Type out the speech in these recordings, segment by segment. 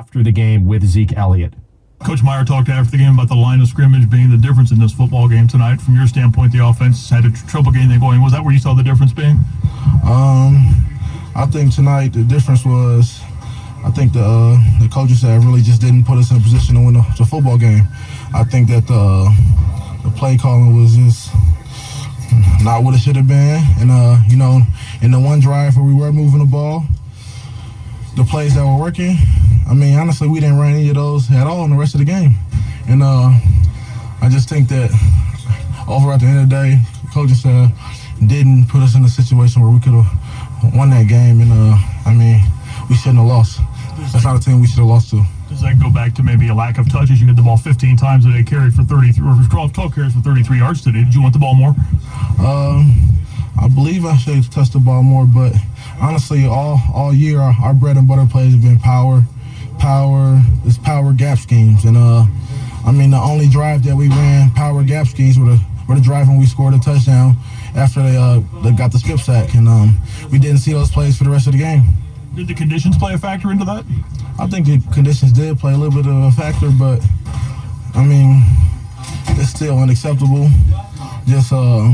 after the game with Zeke Elliott. Coach Meyer talked after the game about the line of scrimmage being the difference in this football game tonight. From your standpoint, the offense had trouble getting it going. Was that where you saw the difference being? I think tonight the difference was, I think the coaching staff really just didn't put us in a position to win the football game. I think that the play calling was just not what it should have been. And, in the one drive where we were moving the ball, the plays that were working, I mean, honestly, we didn't run any of those at all in the rest of the game. And I just think that over at the end of the day, coaching staff didn't put us in a situation where we could have won that game. And, we shouldn't have lost. That's not a team we should have lost to. Does that go back to maybe a lack of touches? You had the ball 15 times today, carried for 33, or 12 carries for 33 yards today. Did you want the ball more? I believe I should have touched the ball more, but honestly, all year, our bread and butter plays have been power gap schemes. And, the only drive that we ran power gap schemes were the drive when we scored a touchdown after they got the strip sack. And we didn't see those plays for the rest of the game. Did the conditions play a factor into that? I think the conditions did play a little bit of a factor, but, it's still unacceptable. Just, I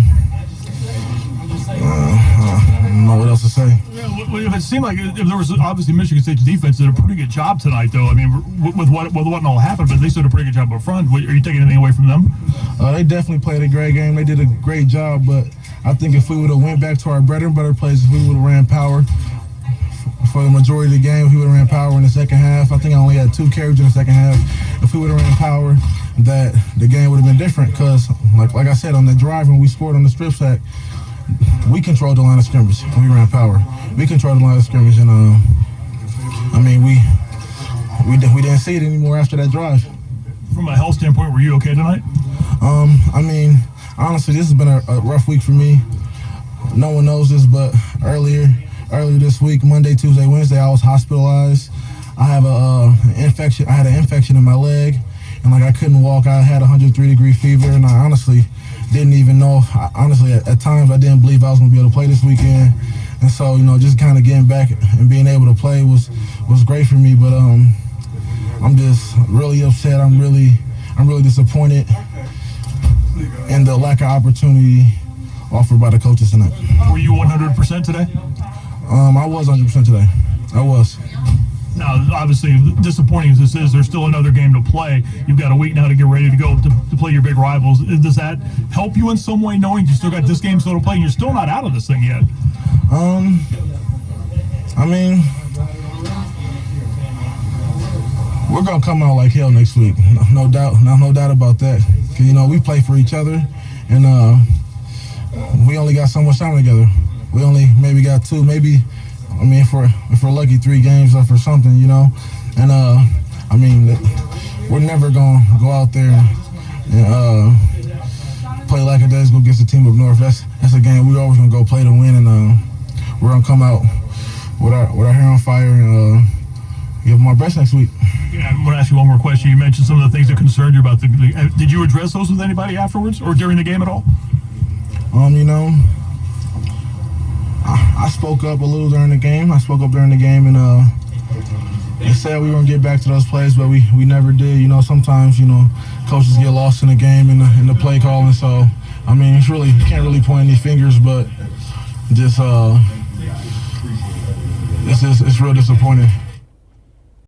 don't know what else to say. Yeah, it seemed like if there was obviously Michigan State's defense did a pretty good job tonight, though. I mean, with what all happened, but they did a pretty good job up front. Are you taking anything away from them? They definitely played a great game. They did a great job, but I think if we would have went back to our bread and butter plays, if we would have ran power for the majority of the game, if we would have ran power in the second half. I think I only had 2 carries in the second half. If we would have ran power, that the game would have been different. Because, like I said, on the drive when we scored on the strip sack, we controlled the line of scrimmage when we ran power. We controlled the line of scrimmage, and we didn't see it anymore after that drive. From a health standpoint, were you okay tonight? Honestly, this has been a rough week for me. No one knows this, but earlier this week, Monday, Tuesday, Wednesday, I was hospitalized. I have an infection. I had an infection in my leg, and I couldn't walk. I had 103-degree fever, and I honestly didn't even know. At times, I didn't believe I was going to be able to play this weekend. And so, just kind of getting back and being able to play was great for me. But I'm just really upset. I'm really disappointed in the lack of opportunity offered by the coaches tonight. Were you 100% today? I was 100% today. I was. Now, obviously, disappointing as this is, there's still another game to play. You've got a week now to get ready to go to play your big rivals. Does that help you in some way, knowing you still got this game still to play and you're still not out of this thing yet? We're going to come out like hell next week. No doubt about that. Because, we play for each other, and we only got so much time together. We only maybe got 2, if we're lucky, 3 games left or something, And, we're never going to go out there and play like a day's go against the team up north. That's a game we're always going to go play to win, and we're going to come out with our hair on fire and give them our best next week. Yeah, I'm going to ask you one more question. You mentioned some of the things that concerned you about did you address those with anybody afterwards or during the game at all? I spoke up a little during the game. And they said we were going to get back to those plays, but we never did. Sometimes, coaches get lost in the game in the play calling. So, it's really, you can't really point any fingers, but just, it's real disappointing.